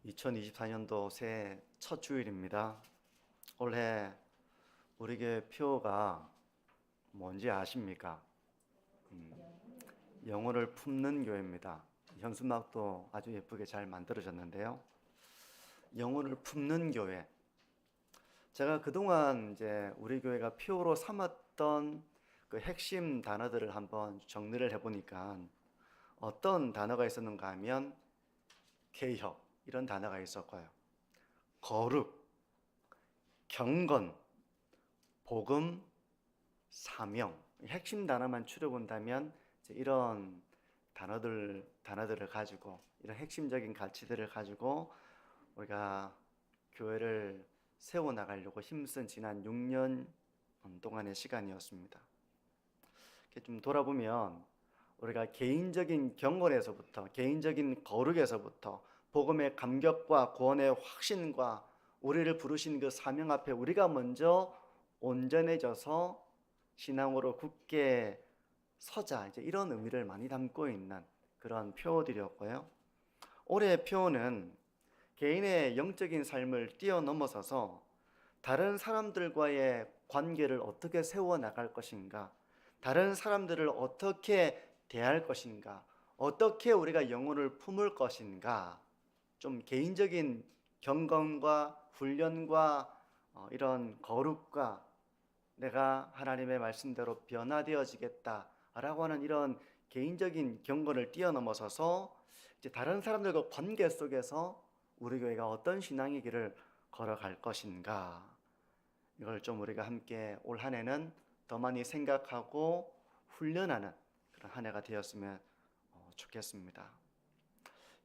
2024년도 새해 첫 주일입니다. 올해 우리 교회 표어가 뭔지 아십니까? 영혼을 품는 교회입니다. 현수막도 아주 예쁘게 잘 만들어졌는데요. 영혼을 품는 교회. 제가 그동안 이제 우리 교회가 표어로 삼았던 그 핵심 단어들을 한번 정리를 해보니까 어떤 단어가 있었는가 하면 개혁 이런 단어가 있었고요. 거룩, 경건, 복음, 사명. 핵심 단어만 추려본다면 이런 단어들을 가지고 이런 핵심적인 가치들을 가지고 우리가 교회를 세워나가려고 힘쓴 지난 6년 동안의 시간이었습니다. 이렇게 좀 돌아보면 우리가 개인적인 경건에서부터 개인적인 거룩에서부터 복음의 감격과 구원의 확신과 우리를 부르신 그 사명 앞에 우리가 먼저 온전해져서 신앙으로 굳게 서자, 이제 이런 의미를 많이 담고 있는 그런 표어들이었고요. 올해의 표어는 개인의 영적인 삶을 뛰어넘어서서 다른 사람들과의 관계를 어떻게 세워나갈 것인가, 다른 사람들을 어떻게 대할 것인가, 어떻게 우리가 영혼을 품을 것인가, 좀 개인적인 경건과 훈련과 이런 거룩과 내가 하나님의 말씀대로 변화되어지겠다라고 하는 이런 개인적인 경건을 뛰어넘어서서 이제 다른 사람들과 관계 속에서 우리 교회가 어떤 신앙의 길을 걸어갈 것인가, 이걸 좀 우리가 함께 올 한 해는 더 많이 생각하고 훈련하는 그런 한 해가 되었으면 좋겠습니다.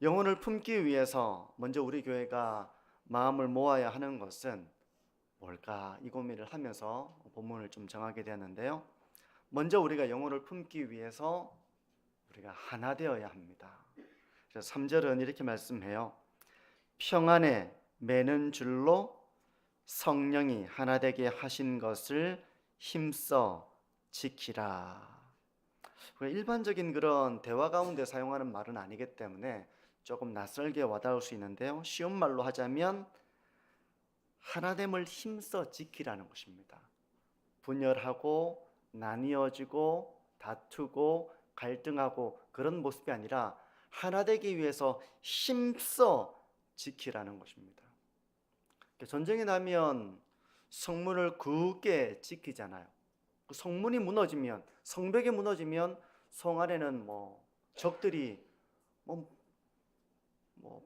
영혼을 품기 위해서 먼저 우리 교회가 마음을 모아야 하는 것은 뭘까? 이 고민을 하면서 본문을 좀 정하게 되었는데요. 먼저 우리가 영혼을 품기 위해서 우리가 하나 되어야 합니다. 그래서 3절은 이렇게 말씀해요. 평안에 매는 줄로 성령이 하나 되게 하신 것을 힘써 지키라. 일반적인 그런 대화 가운데 사용하는 말은 아니기 때문에 조금 낯설게 와닿을 수 있는데요. 쉬운 말로 하자면 하나됨을 힘써 지키라는 것입니다. 분열하고 나뉘어지고 다투고 갈등하고 그런 모습이 아니라 하나 되기 위해서 힘써 지키라는 것입니다. 전쟁이 나면 성문을 굳게 지키잖아요. 그 성문이 무너지면, 성벽이 무너지면 성 안에는 적들이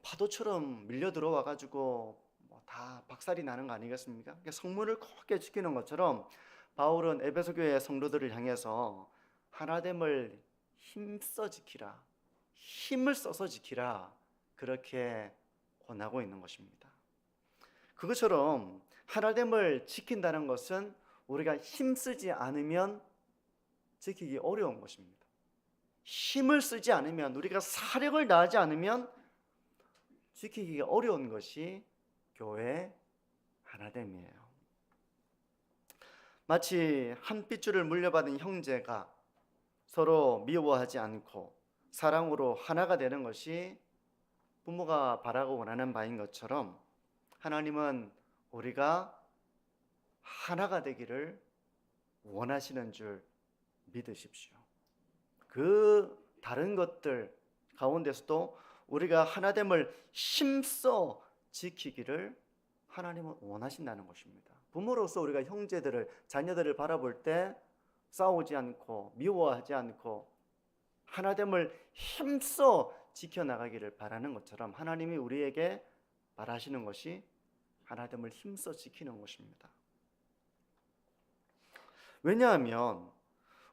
파도처럼 밀려 들어와 가지고 다 박살이 나는 거 아니겠습니까? 그러니까 성문을 굳게 지키는 것처럼 바울은 에베소 교회 성도들을 향해서 하나됨을 힘써 지키라, 힘을 써서 지키라, 그렇게 권하고 있는 것입니다. 그것처럼 하나됨을 지킨다는 것은 우리가 힘쓰지 않으면 지키기 어려운 것입니다. 힘을 쓰지 않으면, 우리가 사력을 다하지 않으면 지키기 어려운 것이 교회 하나됨이에요. 마치 한 핏줄을 물려받은 형제가 서로 미워하지 않고 사랑으로 하나가 되는 것이 부모가 바라고 원하는 바인 것처럼 하나님은 우리가 하나가 되기를 원하시는 줄 믿으십시오. 그 다른 것들 가운데서도 우리가 하나됨을 힘써 지키기를 하나님은 원하신다는 것입니다. 부모로서 우리가 형제들을, 자녀들을 바라볼 때 싸우지 않고 미워하지 않고 하나됨을 힘써 지켜나가기를 바라는 것처럼 하나님이 우리에게 바라시는 것이 하나됨을 힘써 지키는 것입니다. 왜냐하면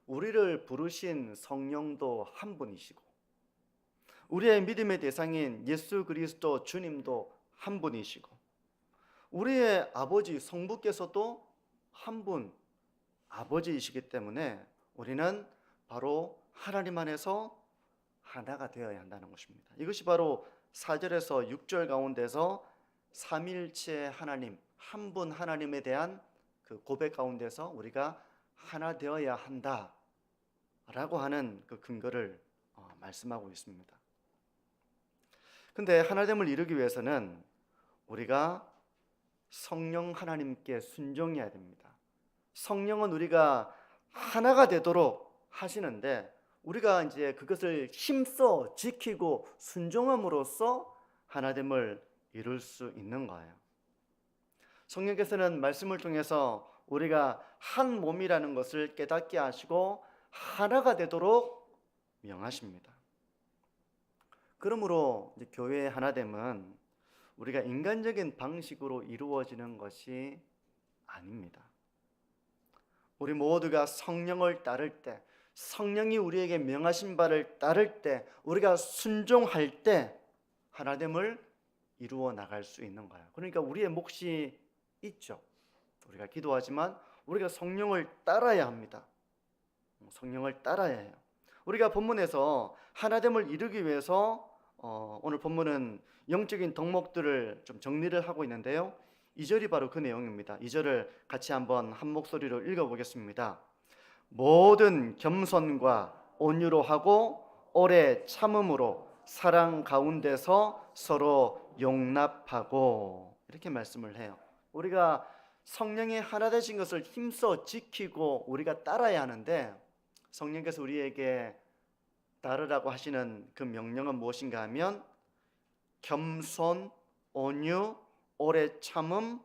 우리를 부르신 성령도 한 분이시고 우리의 믿음의 대상인 예수 그리스도 주님도 한 분이시고 우리의 아버지 성부께서도 한 분 아버지이시기 때문에 우리는 바로 하나님 안에서 하나가 되어야 한다는 것입니다. 이것이 바로 4절에서 6절 가운데서 삼일체 하나님, 한 분 하나님에 대한 그 고백 가운데서 우리가 하나 되어야 한다라고 하는 그 근거를 말씀하고 있습니다. 근데 하나됨을 이루기 위해서는 우리가 성령 하나님께 순종해야 됩니다. 성령은 우리가 하나가 되도록 하시는데 우리가 이제 그것을 힘써 지키고 순종함으로써 하나됨을 이룰 수 있는 거예요. 성령께서는 말씀을 통해서 우리가 한 몸이라는 것을 깨닫게 하시고 하나가 되도록 명하십니다. 그러므로 이제 교회의 하나됨은 우리가 인간적인 방식으로 이루어지는 것이 아닙니다. 우리 모두가 성령을 따를 때, 성령이 우리에게 명하신 바를 따를 때, 우리가 순종할 때 하나됨을 이루어 나갈 수 있는 거예요. 그러니까 우리의 몫이 있죠. 우리가 기도하지만 우리가 성령을 따라야 합니다. 성령을 따라야 해요. 우리가 본문에서 하나됨을 이루기 위해서 오늘 본문은 영적인 덕목들을 좀 정리를 하고 있는데요. 2절이 바로 그 내용입니다. 2절을 같이 한번 한 목소리로 읽어보겠습니다. 모든 겸손과 온유로 하고 오래 참음으로 사랑 가운데서 서로 용납하고, 이렇게 말씀을 해요. 우리가 성령의 하나 되신 것을 힘써 지키고 우리가 따라야 하는데, 성령께서 우리에게 따르라고 하시는 그 명령은 무엇인가 하면 겸손, 온유, 오래 참음,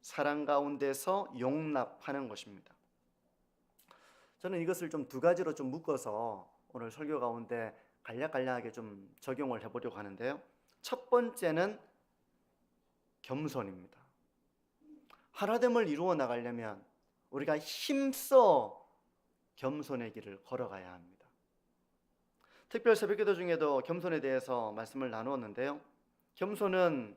사랑 가운데서 용납하는 것입니다. 저는 이것을 좀 두 가지로 좀 묶어서 오늘 설교 가운데 간략간략하게 좀 적용을 해보려고 하는데요. 첫 번째는 겸손입니다. 하나됨을 이루어 나가려면 우리가 힘써 겸손의 길을 걸어가야 합니다. 특별 새벽기도 중에도 겸손에 대해서 말씀을 나누었는데요. 겸손은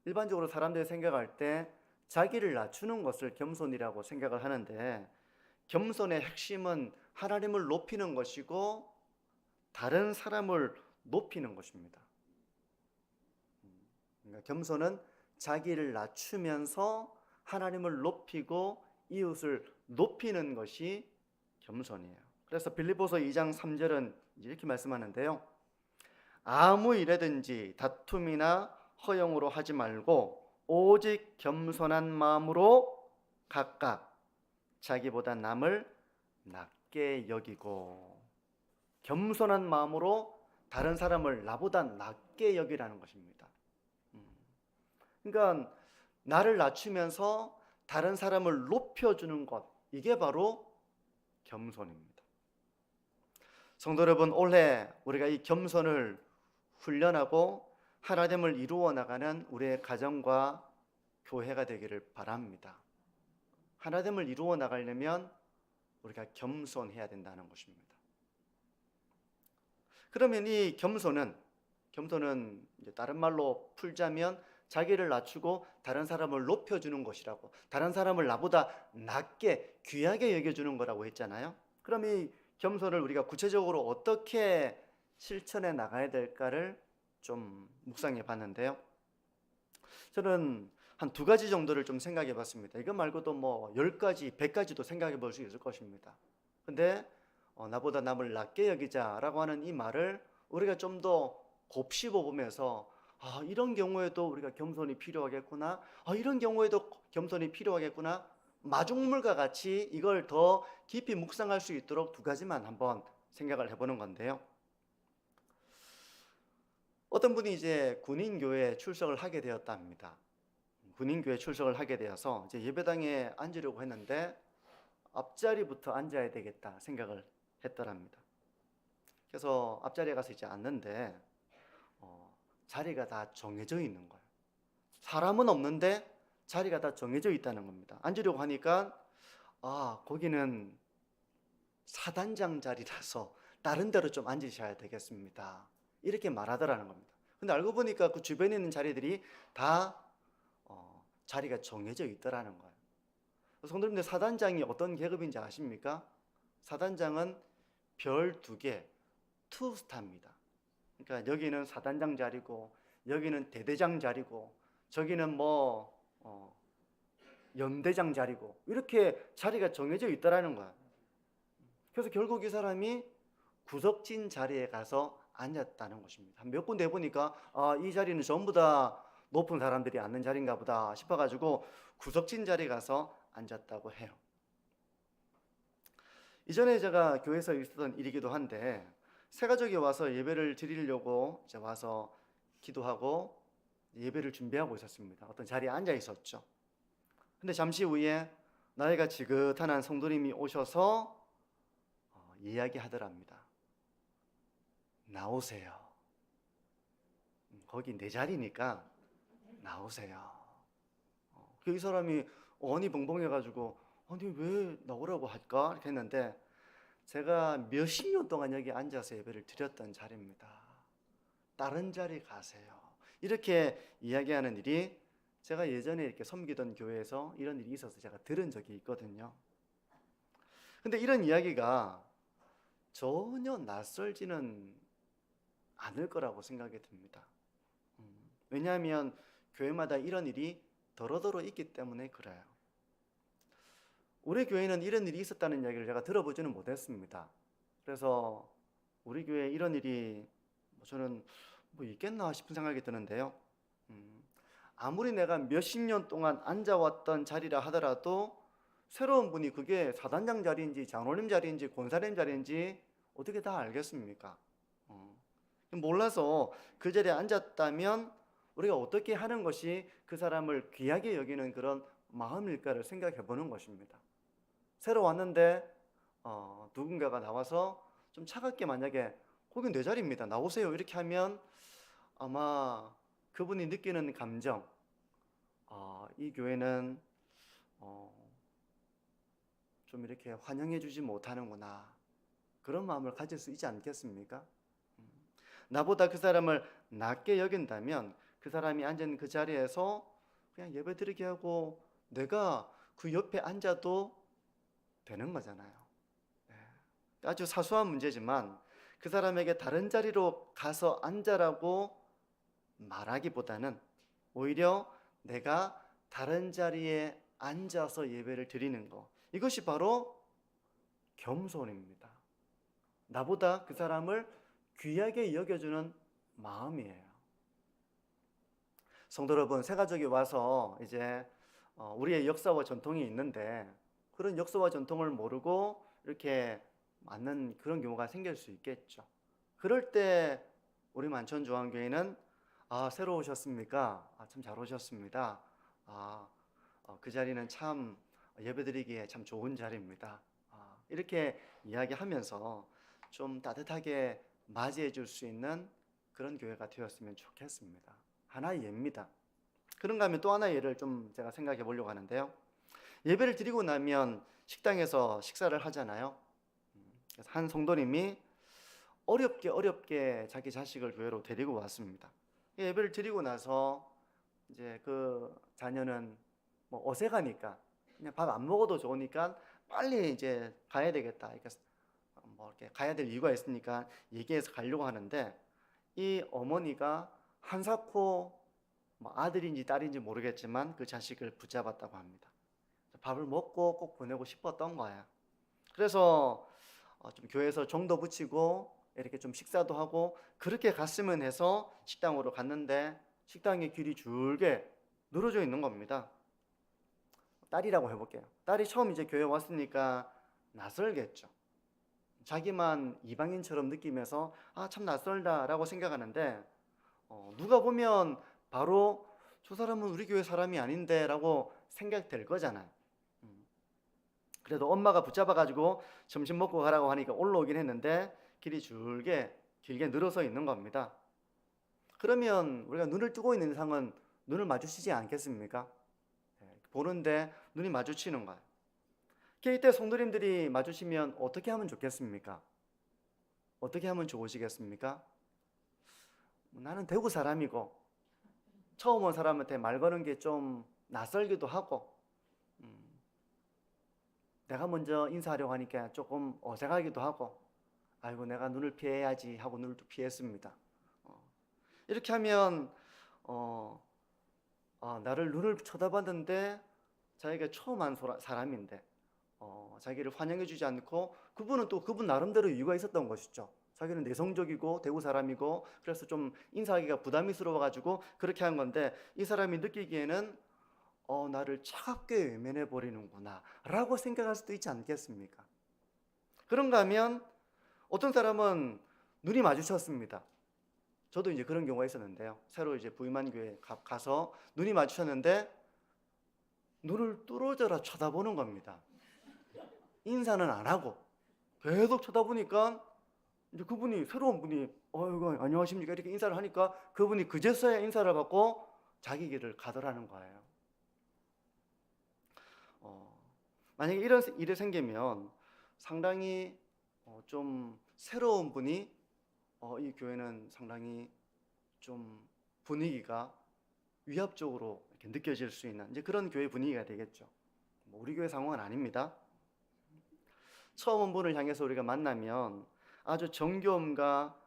일반적으로 사람들이 생각할 때 자기를 낮추는 것을 겸손이라고 생각을 하는데, 겸손의 핵심은 하나님을 높이는 것이고 다른 사람을 높이는 것입니다. 그러니까 겸손은 자기를 낮추면서 하나님을 높이고 이웃을 높이는 것이 겸손이에요. 그래서 빌립보서 2장 3절은 이렇게 말씀하는데요. 아무 일에든지 다툼이나 허용으로 하지 말고 오직 겸손한 마음으로 각각 자기보다 남을 낮게 여기고, 겸손한 마음으로 다른 사람을 나보다 낮게 여기라는 것입니다. 그러니까 나를 낮추면서 다른 사람을 높여주는 것, 이게 바로 겸손입니다. 성도 여러분, 올해 우리가 이 겸손을 훈련하고 하나됨을 이루어 나가는 우리의 가정과 교회가 되기를 바랍니다. 하나됨을 이루어 나가려면 우리가 겸손해야 된다는 것입니다. 그러면 이 겸손은 이제 다른 말로 풀자면 자기를 낮추고 다른 사람을 높여주는 것이라고, 다른 사람을 나보다 낮게 귀하게 여겨주는 거라고 했잖아요. 그럼 이 겸손을 우리가 구체적으로 어떻게 실천해 나가야 될까를 좀 묵상해 봤는데요. 저는 한 두 가지 정도를 좀 생각해 봤습니다. 이거 말고도 뭐 10가지, 100가지도 생각해 볼 수 있을 것입니다. 근데 나보다 남을 낮게 여기자라고 하는 이 말을 우리가 좀 더 곱씹어 보면서 이런 경우에도 우리가 겸손이 필요하겠구나, 이런 경우에도 겸손이 필요하겠구나, 마중물과 같이 이걸 더 깊이 묵상할 수 있도록 두 가지만 한번 생각을 해보는 건데요. 어떤 분이 이제 군인교회에 출석을 하게 되었답니다. 군인교회에 출석을 하게 되어서 이제 예배당에 앉으려고 했는데 앞자리부터 앉아야 되겠다 생각을 했더랍니다. 그래서 앞자리에 가서 이제 앉는데 자리가 다 정해져 있는 거예요. 사람은 없는데 자리가 다 정해져 있다는 겁니다. 앉으려고 하니까 거기는 사단장 자리라서 다른 데로 좀 앉으셔야 되겠습니다, 이렇게 말하더라는 겁니다. 근데 알고 보니까 그 주변에 있는 자리들이 다 자리가 정해져 있더라는 거예요. 성도님들, 사단장이 어떤 계급인지 아십니까? 사단장은 별 2개, 투스타입니다. 그러니까 여기는 사단장 자리고, 여기는 대대장 자리고, 저기는 연대장 자리고, 이렇게 자리가 정해져 있더라는 거예요. 그래서 결국 이 사람이 구석진 자리에 가서 앉았다는 것입니다. 몇 군데 해보니까 이 자리는 전부 다 높은 사람들이 앉는 자리인가 보다 싶어가지고 구석진 자리 가서 앉았다고 해요. 이전에 제가 교회에서 있었던 일이기도 한데 새 가족이 와서 예배를 드리려고 이제 와서 기도하고 예배를 준비하고 있었습니다. 어떤 자리에 앉아 있었죠. 근데 잠시 후에 나이가 지긋한 한 성도님이 오셔서 이야기하더랍니다. 나오세요. 거기 내 자리니까 나오세요. 이 사람이 어니 벙벙해가지고 아니 왜 나오라고 할까? 이렇게 했는데 제가 몇십 년 동안 여기 앉아서 예배를 드렸던 자리입니다. 다른 자리 가세요. 이렇게 이야기하는 일이 제가 예전에 이렇게 섬기던 교회에서 이런 일이 있어서 제가 들은 적이 있거든요. 근데 이런 이야기가 전혀 낯설지는 않을 거라고 생각이 듭니다. 왜냐하면 교회마다 이런 일이 더러더러 있기 때문에 그래요. 우리 교회는 이런 일이 있었다는 이야기를 제가 들어보지는 못했습니다. 그래서 우리 교회에 이런 일이 저는 있겠나 싶은 생각이 드는데요. 아무리 내가 몇십 년 동안 앉아왔던 자리라 하더라도 새로운 분이 그게 사단장 자리인지 장로님 자리인지 권사님 자리인지 어떻게 다 알겠습니까? 몰라서 그 자리에 앉았다면 우리가 어떻게 하는 것이 그 사람을 귀하게 여기는 그런 마음일까를 생각해 보는 것입니다. 새로 왔는데 누군가가 나와서 좀 차갑게 만약에 거기 내 자리입니다. 나오세요. 이렇게 하면 아마 그분이 느끼는 감정, 이 교회는 좀 이렇게 환영해 주지 못하는구나. 그런 마음을 가질 수 있지 않겠습니까? 나보다 그 사람을 낮게 여긴다면 그 사람이 앉은 그 자리에서 그냥 예배 드리게 하고 내가 그 옆에 앉아도 되는 거잖아요. 아주 사소한 문제지만 그 사람에게 다른 자리로 가서 앉아라고 말하기보다는 오히려 내가 다른 자리에 앉아서 예배를 드리는 것, 이것이 바로 겸손입니다. 나보다 그 사람을 귀하게 여겨주는 마음이에요. 성도 여러분, 새가족이 와서 이제 우리의 역사와 전통이 있는데 그런 역사와 전통을 모르고 이렇게 맞는 그런 경우가 생길 수 있겠죠. 그럴 때 우리 만천중앙교회는 새로 오셨습니까? 참 잘 오셨습니다. 그 자리는 참 예배드리기에 참 좋은 자리입니다. 이렇게 이야기하면서 좀 따뜻하게 맞이해 줄 수 있는 그런 교회가 되었으면 좋겠습니다. 하나의 예입니다. 그런가 하면 또 하나의 예를 좀 제가 생각해 보려고 하는데요. 예배를 드리고 나면 식당에서 식사를 하잖아요. 그래서 한 성도님이 어렵게 자기 자식을 교회로 데리고 왔습니다. 예배를 드리고 나서 이제 그 자녀는 어색하니까 그냥 밥 안 먹어도 좋으니까 빨리 이제 가야 되겠다. 이렇게 가야 될 이유가 있으니까 얘기해서 가려고 하는데 이 어머니가 한사코 아들인지 딸인지 모르겠지만 그 자식을 붙잡았다고 합니다. 밥을 먹고 꼭 보내고 싶었던 거예요. 그래서 좀 교회에서 종도 붙이고 이렇게 좀 식사도 하고 그렇게 갔으면 해서 식당으로 갔는데 식당에 길이 줄게 늘어져 있는 겁니다. 딸이라고 해볼게요. 딸이 처음 이제 교회 왔으니까 낯설겠죠. 자기만 이방인처럼 느끼면서 참 낯설다라고 생각하는데 누가 보면 바로 저 사람은 우리 교회 사람이 아닌데 라고 생각될 거잖아요. 그래도 엄마가 붙잡아가지고 점심 먹고 가라고 하니까 올라오긴 했는데 길이 길게 늘어서 있는 겁니다. 그러면 우리가 눈을 뜨고 있는 이상은 눈을 마주치지 않겠습니까? 보는데 눈이 마주치는 거예요. 이때 성도님들이 마주치면 어떻게 하면 좋겠습니까? 어떻게 하면 좋으시겠습니까? 나는 대구 사람이고 처음 온 사람한테 말 거는 게 좀 낯설기도 하고 내가 먼저 인사하려고 하니까 조금 어색하기도 하고 아이고 내가 눈을 피해야지 하고 눈을 또 피했습니다. 이렇게 하면 나를 눈을 쳐다봤는데 자기가 처음 한 사람인데 자기를 환영해 주지 않고 그분은 또 그분 나름대로 이유가 있었던 것이죠. 자기는 내성적이고 대구 사람이고 그래서 좀 인사하기가 부담스러워가지고 그렇게 한 건데, 이 사람이 느끼기에는 나를 차갑게 외면해 버리는구나 라고 생각할 수도 있지 않겠습니까? 그런가 하면 어떤 사람은 눈이 마주쳤습니다. 저도 이제 그런 경우가 있었는데요. 새로 이제 부임한 교회 가서 눈이 마주쳤는데 눈을 뚫어져라 쳐다보는 겁니다. 인사는 안 하고 계속 쳐다보니까 이제 그분이, 새로운 분이 이거 안녕하십니까 이렇게 인사를 하니까 그분이 그제서야 인사를 받고 자기 길을 가더라는 거예요. 만약에 이런 일이 생기면 상당히 좀 새로운 분이 이 교회는 상당히 좀 분위기가 위압적으로 이렇게 느껴질 수 있는 이제 그런 교회 분위기가 되겠죠. 우리 교회 상황은 아닙니다. 처음 온 분을 향해서 우리가 만나면 아주 정겨움과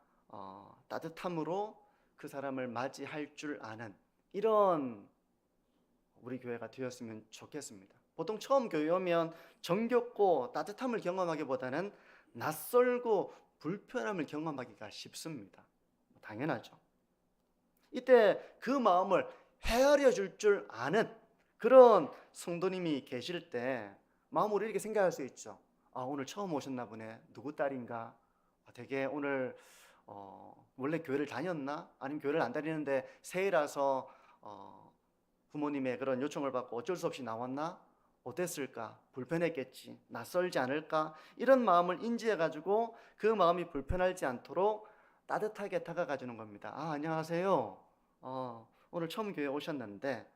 따뜻함으로 그 사람을 맞이할 줄 아는 이런 우리 교회가 되었으면 좋겠습니다. 보통 처음 교회 오면 정겹고 따뜻함을 경험하기보다는 낯설고 불편함을 경험하기가 쉽습니다. 당연하죠. 이때 그 마음을 헤아려 줄 아는 그런 성도님이 계실 때 마음으로 이렇게 생각할 수 있죠. 오늘 처음 오셨나 보네. 누구 딸인가? 되게 오늘 원래 교회를 다녔나? 아니면 교회를 안 다니는데 새해라서 부모님의 그런 요청을 받고 어쩔 수 없이 나왔나? 어땠을까? 불편했겠지. 낯설지 않을까? 이런 마음을 인지해가지고 그 마음이 불편하지 않도록 따뜻하게 다가가 주는 겁니다. 안녕하세요. 오늘 처음 교회 오셨는데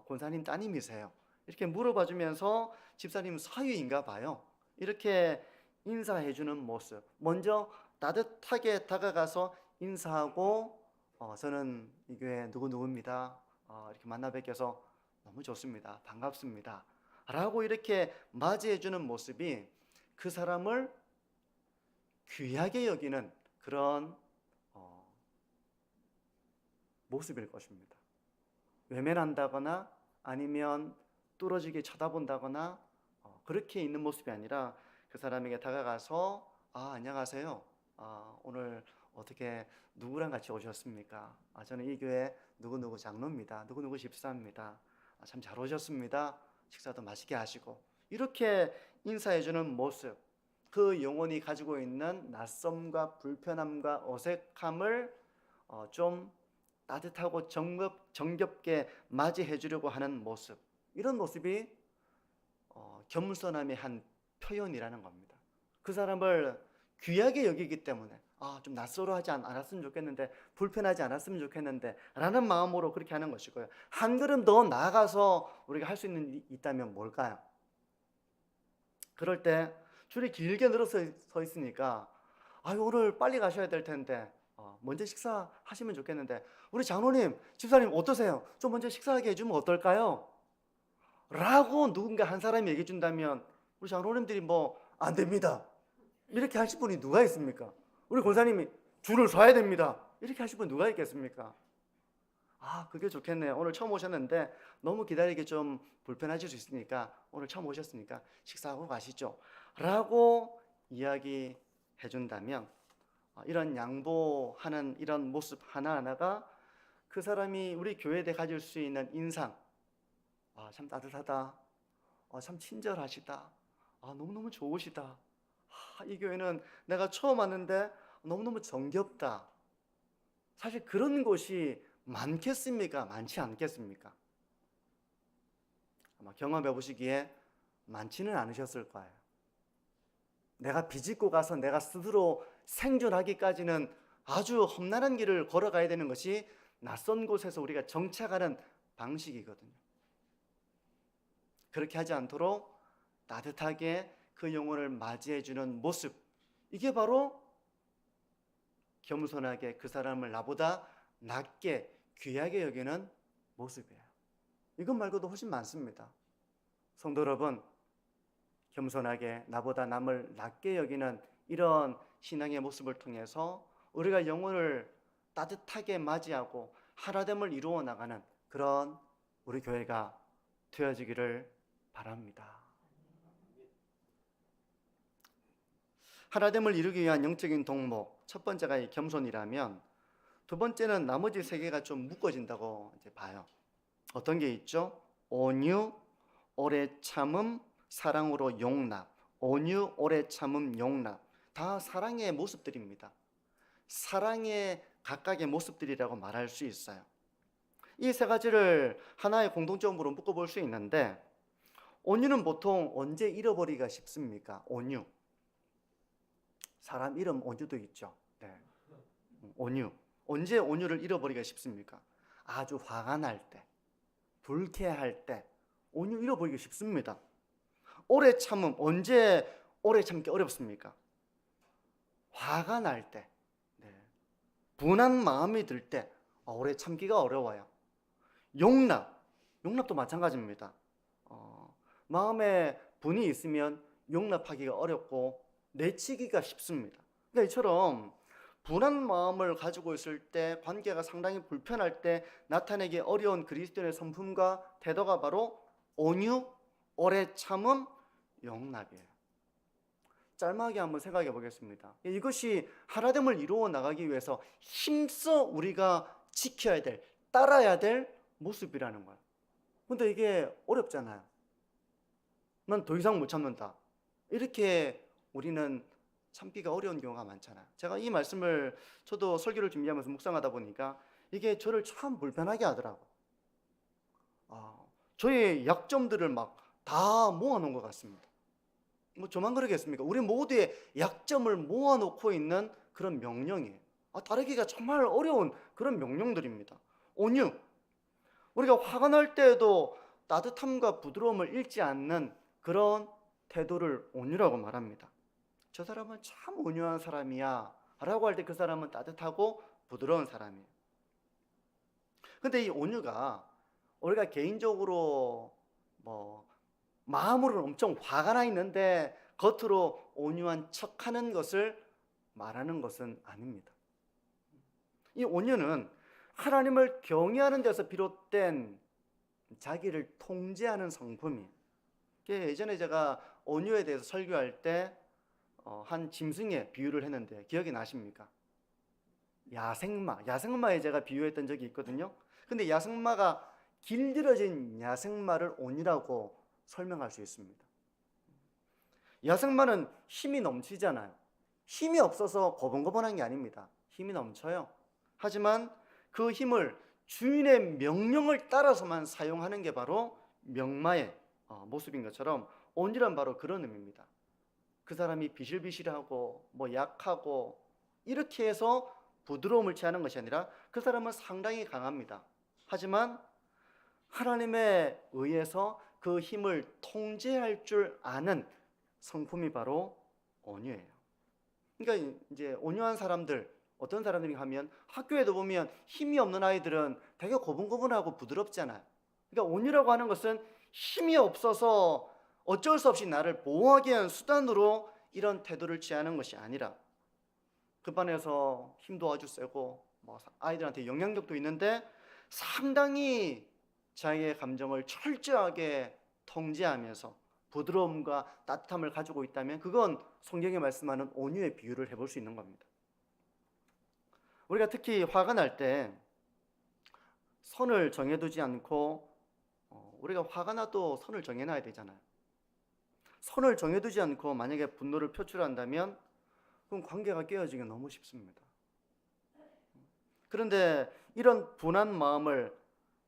권사님 따님이세요. 이렇게 물어봐 주면서 집사님 사위인가 봐요. 이렇게 인사해 주는 모습. 먼저 따뜻하게 다가가서 인사하고 저는 이 교회 누구누구입니다. 이렇게 만나 뵙게서 너무 좋습니다. 반갑습니다. 라고 이렇게 맞이해 주는 모습이 그 사람을 귀하게 여기는 그런 모습일 것입니다. 외면한다거나 아니면 뚫어지게 쳐다본다거나 그렇게 있는 모습이 아니라 그 사람에게 다가가서 안녕하세요. 오늘 어떻게 누구랑 같이 오셨습니까? 저는 이 교회 누구누구 장로입니다. 누구누구 집사입니다. 참 잘 오셨습니다. 식사도 맛있게 하시고 이렇게 인사해주는 모습, 그 영혼이 가지고 있는 낯섦과 불편함과 어색함을 좀 따뜻하고 정겹게 맞이해 주려고 하는 모습, 이런 모습이 겸손함의 한 표현이라는 겁니다. 그 사람을 귀하게 여기기 때문에 좀 낯설어하지 않았으면 좋겠는데, 불편하지 않았으면 좋겠는데 라는 마음으로 그렇게 하는 것이고요. 한 걸음 더 나아가서 우리가 할 수 있는 일이 있다면 뭘까요? 그럴 때 줄이 길게 늘어서 서 있으니까 오늘 빨리 가셔야 될 텐데 먼저 식사하시면 좋겠는데 우리 장로님, 집사님 어떠세요? 좀 먼저 식사하게 해주면 어떨까요? 라고 누군가 한 사람이 얘기해 준다면 우리 장로님들이 안 됩니다 이렇게 하실 분이 누가 있습니까? 우리 권사님이 줄을 서야 됩니다 이렇게 하실 분 누가 있겠습니까? 그게 좋겠네요. 오늘 처음 오셨는데 너무 기다리기 좀 불편하실 수 있으니까 오늘 처음 오셨으니까 식사하고 가시죠 라고 이야기해 준다면 이런 양보하는 이런 모습 하나하나가 그 사람이 우리 교회에 대해 가질 수 있는 인상, 참 따뜻하다, 참 친절하시다, 너무너무 좋으시다, 이 교회는 내가 처음 왔는데 너무너무 정겹다. 사실 그런 곳이 많겠습니까? 많지 않겠습니까? 아마 경험해 보시기에 많지는 않으셨을 거예요. 내가 비집고 가서 내가 스스로 생존하기까지는 아주 험난한 길을 걸어가야 되는 것이 낯선 곳에서 우리가 정착하는 방식이거든요. 그렇게 하지 않도록 따뜻하게 그 영혼을 맞이해주는 모습, 이게 바로 겸손하게 그 사람을 나보다 낮게 귀하게 여기는 모습이에요. 이것 말고도 훨씬 많습니다. 성도 여러분, 겸손하게 나보다 남을 낮게 여기는 이런 신앙의 모습을 통해서 우리가 영혼을 따뜻하게 맞이하고 하나됨을 이루어 나가는 그런 우리 교회가 되어지기를 바랍니다. 하나됨을 이루기 위한 영적인 동목, 첫 번째가 이 겸손이라면 두 번째는 나머지 세 개가 좀 묶어진다고 이제 봐요. 어떤 게 있죠? 온유, 오래 참음, 사랑으로 용납. 온유, 오래 참음, 용납. 다 사랑의 모습들입니다. 사랑의 각각의 모습들이라고 말할 수 있어요. 이 세 가지를 하나의 공통점으로 묶어볼 수 있는데, 온유는 보통 언제 잃어버리기가 쉽습니까? 온유. 사람 이름 온유도 있죠. 네. 온유. 언제 온유를 잃어버리기가 쉽습니까? 아주 화가 날 때, 불쾌할 때 온유 잃어버리기 쉽습니다. 오래 참음, 언제 오래 참기 어렵습니까? 화가 날 때, 네. 분한 마음이 들 때 오래 참기가 어려워요. 용납도 마찬가지입니다. 마음에 분이 있으면 용납하기가 어렵고 내치기가 쉽습니다. 그러니까 이처럼 분한 마음을 가지고 있을 때, 관계가 상당히 불편할 때 나타내기 어려운 그리스도인의 성품과 태도가 바로 온유, 오래 참음, 용납이에요. 짤막하게 한번 생각해 보겠습니다. 이것이 하나됨을 이루어 나가기 위해서 힘써 우리가 지켜야 될, 따라야 될 모습이라는 거예요. 근데 이게 어렵잖아요. 난 더 이상 못 참는다, 이렇게 우리는 참기가 어려운 경우가 많잖아요. 제가 이 말씀을 저도 설교를 준비하면서 묵상하다 보니까 이게 저를 참 불편하게 하더라고. 저의 약점들을 막 다 모아놓은 것 같습니다. 뭐 저만 그러겠습니까? 우리 모두의 약점을 모아놓고 있는 그런 명령이에요. 따르기가 정말 어려운 그런 명령들입니다. 온유. 우리가 화가 날 때에도 따뜻함과 부드러움을 잃지 않는 그런 태도를 온유라고 말합니다. 저 사람은 참 온유한 사람이야 라고 할 때 그 사람은 따뜻하고 부드러운 사람이에요. 근데 이 온유가 우리가 개인적으로 마음으로는 엄청 화가 나 있는데 겉으로 온유한 척하는 것을 말하는 것은 아닙니다. 이 온유는 하나님을 경외하는 데서 비롯된 자기를 통제하는 성품이에요. 예전에 제가 온유에 대해서 설교할 때 한 짐승의 비유를 했는데 기억이 나십니까? 야생마에 제가 비유했던 적이 있거든요. 근데 야생마가 길들여진 야생마를 온유라고 설명할 수 있습니다. 야생마는 힘이 넘치잖아요. 힘이 없어서 고분고분한 게 아닙니다. 힘이 넘쳐요. 하지만 그 힘을 주인의 명령을 따라서만 사용하는 게 바로 명마의 모습인 것처럼 온유란 바로 그런 의미입니다. 그 사람이 비실비실하고 약하고 이렇게 해서 부드러움을 취하는 것이 아니라 그 사람은 상당히 강합니다. 하지만 하나님에 의해서 그 힘을 통제할 줄 아는 성품이 바로 온유예요. 그러니까 이제 온유한 사람들, 어떤 사람들이 하면 학교에도 보면 힘이 없는 아이들은 되게 고분고분하고 부드럽잖아요. 그러니까 온유라고 하는 것은 힘이 없어서 어쩔 수 없이 나를 보호하기 위한 수단으로 이런 태도를 취하는 것이 아니라 그 반에서 힘도 아주 세고 아이들한테 영향력도 있는데 상당히 자기의 감정을 철저하게 통제하면서 부드러움과 따뜻함을 가지고 있다면 그건 성경이 말씀하는 온유의 비유를 해볼 수 있는 겁니다. 우리가 특히 화가 날 때 선을 정해두지 않고 우리가 화가 나도 선을 정해놔야 되잖아요. 선을 정해두지 않고 만약에 분노를 표출한다면 그럼 관계가 깨어지기 너무 쉽습니다. 그런데 이런 분한 마음을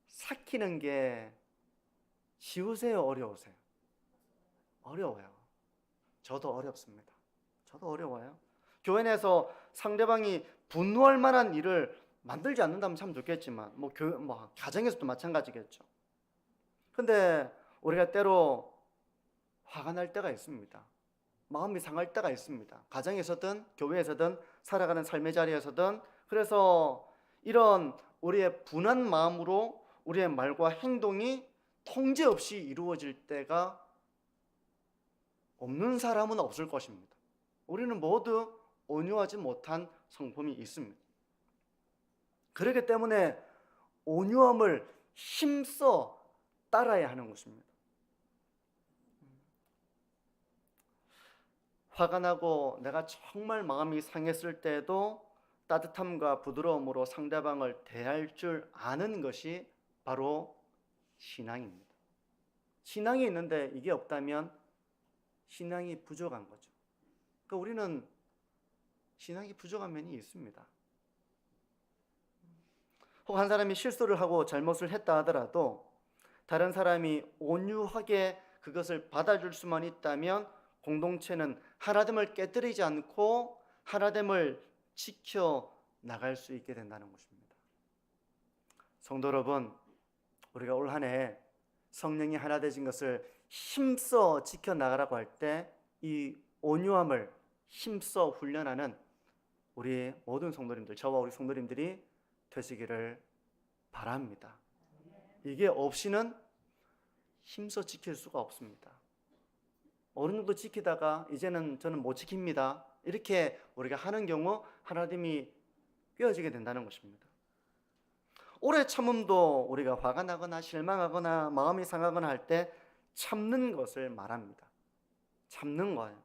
삭히는 게 쉬우세요? 어려우세요? 어려워요. 저도 어렵습니다. 저도 어려워요. 교회 내에서 상대방이 분노할 만한 일을 만들지 않는다면 참 좋겠지만 가정에서도 마찬가지겠죠. 근데 우리가 때로 화가 날 때가 있습니다. 마음이 상할 때가 있습니다. 가정에서든 교회에서든 살아가는 삶의 자리에서든. 그래서 이런 우리의 분한 마음으로 우리의 말과 행동이 통제 없이 이루어질 때가 없는 사람은 없을 것입니다. 우리는 모두 온유하지 못한 성품이 있습니다. 그렇기 때문에 온유함을 힘써 따라야 하는 것입니다. 화가 나고 내가 정말 마음이 상했을 때도 따뜻함과 부드러움으로 상대방을 대할 줄 아는 것이 바로 신앙입니다. 신앙이 있는데 이게 없다면 신앙이 부족한 거죠. 그러니까 우리는 신앙이 부족한 면이 있습니다. 혹 한 사람이 실수를 하고 잘못을 했다 하더라도 다른 사람이 온유하게 그것을 받아줄 수만 있다면 공동체는 하나됨을 깨뜨리지 않고 하나됨을 지켜 나갈 수 있게 된다는 것입니다. 성도 여러분, 우리가 올 한 해 성령이 하나 되신 것을 힘써 지켜 나가라고 할 때 이 온유함을 힘써 훈련하는 우리 모든 성도님들, 저와 우리 성도님들이 되시기를 바랍니다. 이게 없이는 힘써 지킬 수가 없습니다. 어느 정도 지키다가 이제는 저는 못 지킵니다, 이렇게 우리가 하는 경우 하나님이 꿰어지게 된다는 것입니다. 오래 참음도 우리가 화가 나거나 실망하거나 마음이 상하거나 할 때 참는 것을 말합니다. 참는 거예요.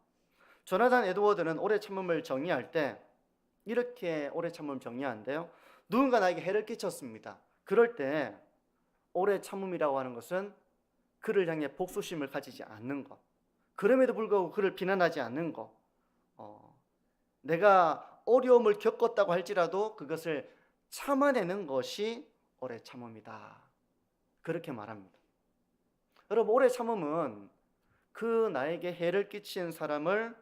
조나단 에드워드는 오래 참음을 정의할 때 이렇게 오래 참음을 정의하는데요, 누군가 나에게 해를 끼쳤습니다. 그럴 때 오래 참음이라고 하는 것은 그를 향해 복수심을 가지지 않는 것, 그럼에도 불구하고 그를 비난하지 않는 것, 내가 어려움을 겪었다고 할지라도 그것을 참아내는 것이 오래 참음이다, 그렇게 말합니다. 여러분, 오래 참음은 그 나에게 해를 끼친 사람을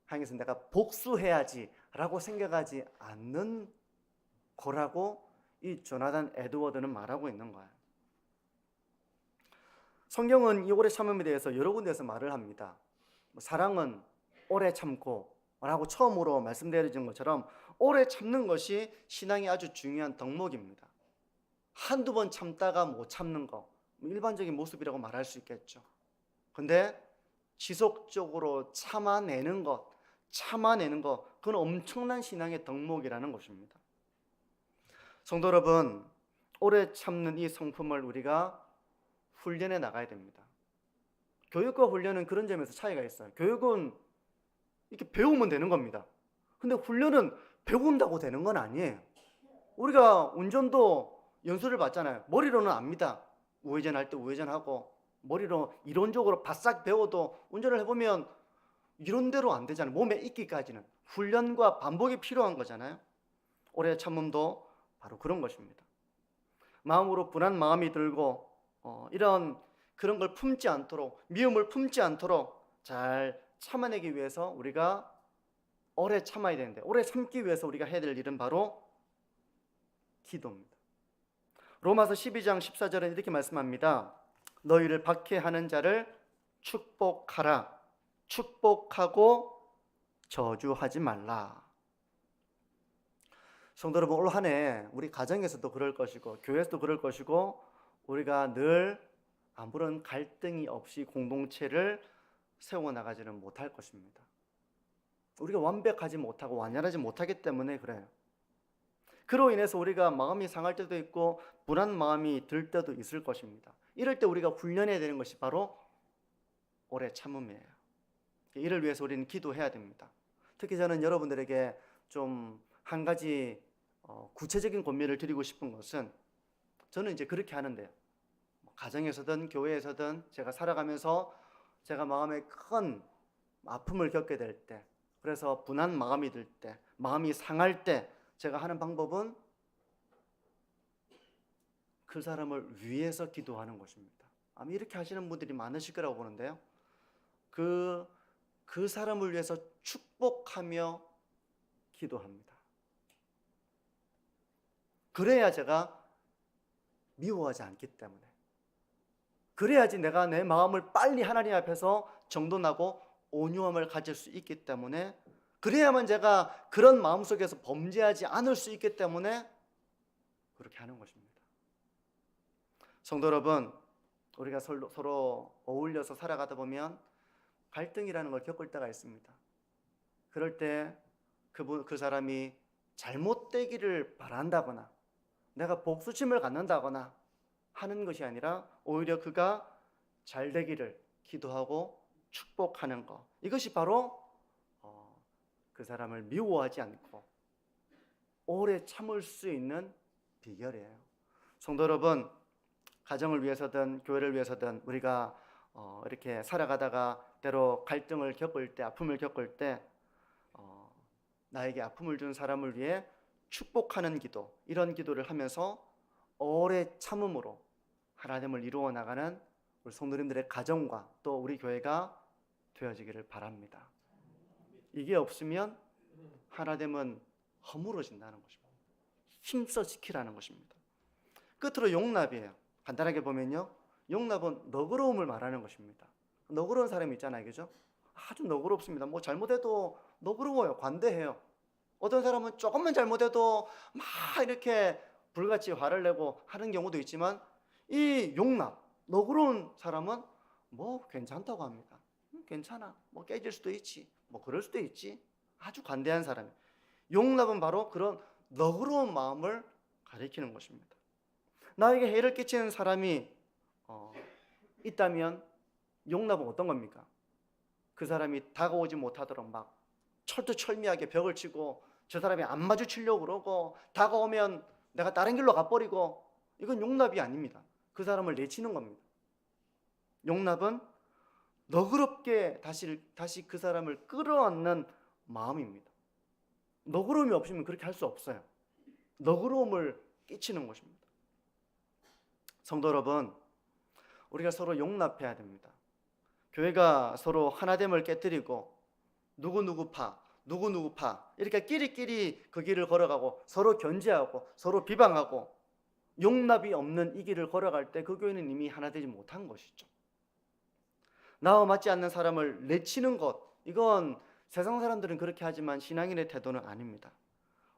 향해서 내가 복수해야지 라고 생각하지 않는 거라고 이 조나단 에드워드는 말하고 있는 거예요. 성경은 이 오래 참음에 대해서 여러 군데에서 말을 합니다. 사랑은 오래 참고 라고 처음으로 말씀드린 것처럼 오래 참는 것이 신앙의 아주 중요한 덕목입니다. 한두 번 참다가 못 참는 거, 일반적인 모습이라고 말할 수 있겠죠. 근데 지속적으로 참아내는 것, 그건 엄청난 신앙의 덕목이라는 것입니다. 성도 여러분, 오래 참는 이 성품을 우리가 훈련해 나가야 됩니다. 교육과 훈련은 그런 점에서 차이가 있어요. 교육은 이렇게 배우면 되는 겁니다. 근데 훈련은 배운다고 되는 건 아니에요. 우리가 운전도 연수를 받잖아요. 머리로는 압니다. 우회전할 때 우회전하고, 머리로 이론적으로 바싹 배워도 운전을 해보면 이론대로 안 되잖아요. 몸에 익기까지는 훈련과 반복이 필요한 거잖아요. 오래 참음도 바로 그런 것입니다. 마음으로 불안 마음이 들고 이런 그런 걸 품지 않도록, 미움을 품지 않도록 잘 참아내기 위해서 우리가 오래 참아야 되는데, 오래 참기 위해서 우리가 해야 될 일은 바로 기도입니다. 로마서 12장 14절에 이렇게 말씀합니다. 너희를 박해하는 자를 축복하라. 축복하고 저주하지 말라. 성도 여러분, 올 한 해 우리 가정에서도 그럴 것이고 교회에서도 그럴 것이고 우리가 늘 아무런 갈등이 없이 공동체를 세워나가지는 못할 것입니다. 우리가 완벽하지 못하고 완연하지 못하기 때문에 그래요. 그로 인해서 우리가 마음이 상할 때도 있고 불안 마음이 들 때도 있을 것입니다. 이럴 때 우리가 훈련해야 되는 것이 바로 오래 참음이에요. 이를 위해서 우리는 기도해야 됩니다. 특히 저는 여러분들에게 좀 한 가지 구체적인 권면을 드리고 싶은 것은, 저는 이제 그렇게 하는데요, 가정에서든 교회에서든 제가 살아가면서 제가 마음에 큰 아픔을 겪게 될 때, 그래서 분한 마음이 들 때, 마음이 상할 때 제가 하는 방법은 그 사람을 위해서 기도하는 것입니다. 아마 이렇게 하시는 분들이 많으실 거라고 보는데요, 그 사람을 위해서 축복하며 기도합니다. 그래야 제가 미워하지 않기 때문에, 그래야지 내가 내 마음을 빨리 하나님 앞에서 정돈하고 온유함을 가질 수 있기 때문에, 그래야만 제가 그런 마음속에서 범죄하지 않을 수 있기 때문에 그렇게 하는 것입니다. 성도 여러분, 우리가 서로 어울려서 살아가다 보면 갈등이라는 걸 겪을 때가 있습니다. 그럴 때 그 사람이 잘못되기를 바란다거나 내가 복수심을 갖는다거나 하는 것이 아니라 오히려 그가 잘 되기를 기도하고 축복하는 것, 이것이 바로 그 사람을 미워하지 않고 오래 참을 수 있는 비결이에요. 성도 여러분, 가정을 위해서든 교회를 위해서든 우리가 이렇게 살아가다가 때로 갈등을 겪을 때, 아픔을 겪을 때 나에게 아픔을 준 사람을 위해 축복하는 기도, 이런 기도를 하면서 오래 참음으로 하나님을 이루어 나가는 우리 성도님들의 가정과 또 우리 교회가 되어지기를 바랍니다. 이게 없으면 하나됨은 허물어진다는 것입니다. 힘써 지키라는 것입니다. 끝으로 용납이에요. 간단하게 보면요, 용납은 너그러움을 말하는 것입니다. 너그러운 사람이 있잖아요, 그죠? 아주 너그럽습니다. 뭐 잘못해도 너그러워요. 관대해요. 어떤 사람은 조금만 잘못해도 막 이렇게 불같이 화를 내고 하는 경우도 있지만, 이 용납, 너그러운 사람은 뭐 괜찮다고 합니다. 괜찮아, 뭐 깨질 수도 있지, 뭐 그럴 수도 있지. 아주 관대한 사람이. 용납은 바로 그런 너그러운 마음을 가리키는 것입니다. 나에게 해를 끼치는 사람이 있다면 용납은 어떤 겁니까? 그 사람이 다가오지 못하도록 막 철두철미하게 벽을 치고 저 사람이 안 마주치려고 그러고 다가오면 내가 다른 길로 가버리고, 이건 용납이 아닙니다. 그 사람을 내치는 겁니다. 용납은 너그럽게 다시 그 사람을 끌어안는 마음입니다. 너그러움이 없으면 그렇게 할 수 없어요. 너그러움을 끼치는 것입니다. 성도 여러분, 우리가 서로 용납해야 됩니다. 교회가 서로 하나됨을 깨뜨리고 누구 파 이렇게 끼리끼리 그 길을 걸어가고 서로 견제하고 서로 비방하고 용납이 없는 이 길을 걸어갈 때 그 교회는 이미 하나 되지 못한 것이죠. 나와 맞지 않는 사람을 내치는 것, 이건 세상 사람들은 그렇게 하지만 신앙인의 태도는 아닙니다.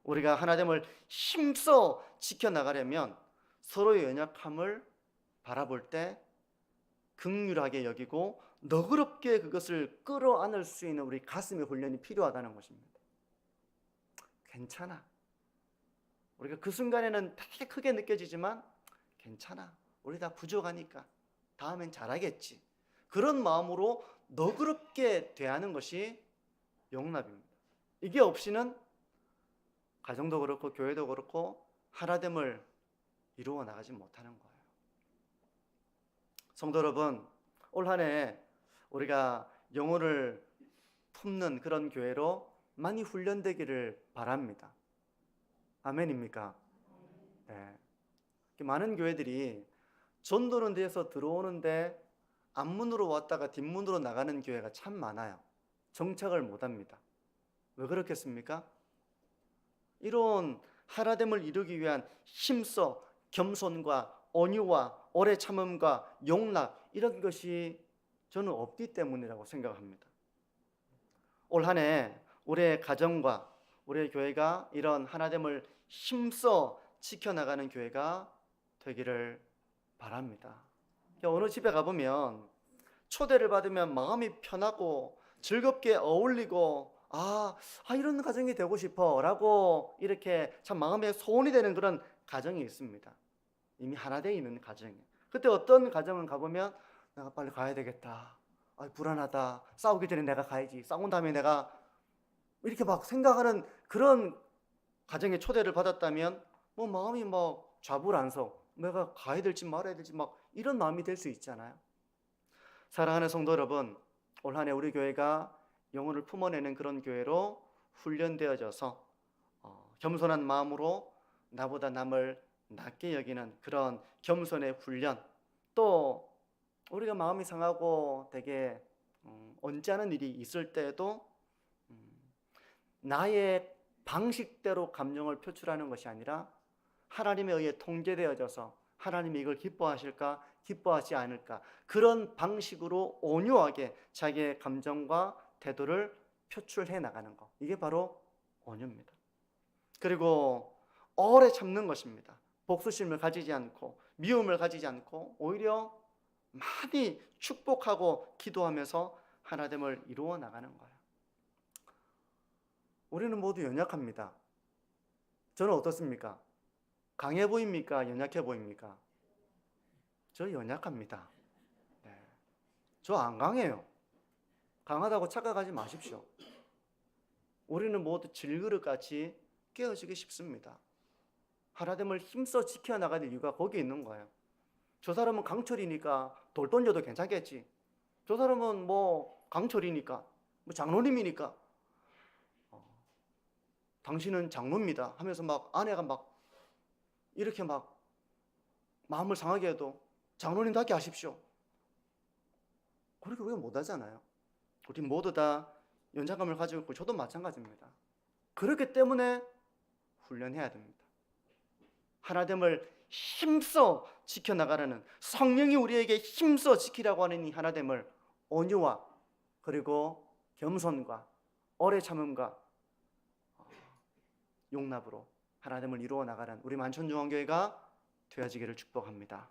우리가 하나됨을 힘써 지켜나가려면 서로의 연약함을 바라볼 때 긍휼하게 여기고 너그럽게 그것을 끌어안을 수 있는 우리 가슴의 훈련이 필요하다는 것입니다. 괜찮아. 우리가 그 순간에는 되게 크게 느껴지지만 괜찮아. 우리 다 부족하니까 다음엔 잘하겠지. 그런 마음으로 너그럽게 대하는 것이 용납입니다. 이게 없이는 가정도 그렇고 교회도 그렇고 하나됨을 이루어 나가지 못하는 거예요. 성도 여러분, 올 한 해 우리가 영혼을 품는 그런 교회로 많이 훈련되기를 바랍니다. 아멘입니까? 네. 많은 교회들이 전도는 돼서 들어오는데 앞문으로 왔다가 뒷문으로 나가는 교회가 참 많아요. 정착을 못합니다. 왜 그렇겠습니까? 이런 하나됨을 이루기 위한 힘써 겸손과 온유와 오래 참음과 용납, 이런 것이 저는 없기 때문이라고 생각합니다. 올 한 해 우리의 가정과 우리의 교회가 이런 하나됨을 힘써 지켜나가는 교회가 되기를 바랍니다. 어느 집에 가보면 초대를 받으면 마음이 편하고 즐겁게 어울리고 이런 가정이 되고 싶어 라고 이렇게 참 마음에 소원이 되는 그런 가정이 있습니다. 이미 하나 되어 있는 가정이에요. 그때 어떤 가정은 가보면 내가 빨리 가야 되겠다, 불안하다, 싸우기 전에 내가 가야지, 싸운 다음에 내가, 이렇게 막 생각하는 그런 가정에 초대를 받았다면 뭐 마음이 막 좌불안석, 내가 가야 될지 말아야 될지 막 이런 마음이 될 수 있잖아요. 사랑하는 성도 여러분, 올 한 해 우리 교회가 영혼을 품어내는 그런 교회로 훈련되어져서 겸손한 마음으로 나보다 남을 낮게 여기는 그런 겸손의 훈련, 또 우리가 마음이 상하고 되게 언짢은 일이 있을 때에도 나의 방식대로 감정을 표출하는 것이 아니라 하나님에 의해 통제되어져서 하나님이 이걸 기뻐하실까 기뻐하지 않을까, 그런 방식으로 온유하게 자기의 감정과 태도를 표출해 나가는 것, 이게 바로 온유입니다. 그리고 오래 참는 것입니다. 복수심을 가지지 않고 미움을 가지지 않고 오히려 많이 축복하고 기도하면서 하나됨을 이루어 나가는 거예요. 우리는 모두 연약합니다. 저는 어떻습니까? 강해 보입니까? 연약해 보입니까? 저 연약합니다. 네. 저 안 강해요. 강하다고 착각하지 마십시오. 우리는 모두 질그릇같이 깨어지기 쉽습니다. 하나됨을 힘써 지켜나가는 이유가 거기 있는 거예요. 저 사람은 강철이니까 돌 던져도 괜찮겠지. 저 사람은 뭐 강철이니까, 뭐 장로님이니까, 당신은 장로입니다 하면서 막 아내가 막 이렇게 막 마음을 상하게 해도 장로님답게 하십시오. 그렇게 우리가 못하잖아요. 우리 모두 다 연장감을 가지고 있고 저도 마찬가지입니다. 그렇기 때문에 훈련해야 됩니다. 하나됨을 힘써 지켜나가라는, 성령이 우리에게 힘써 지키라고 하는 이 하나됨을 온유와 그리고 겸손과 오래 참음과 용납으로 하나됨을 이루어 나가는 우리 만천중앙교회가 되어지기를 축복합니다.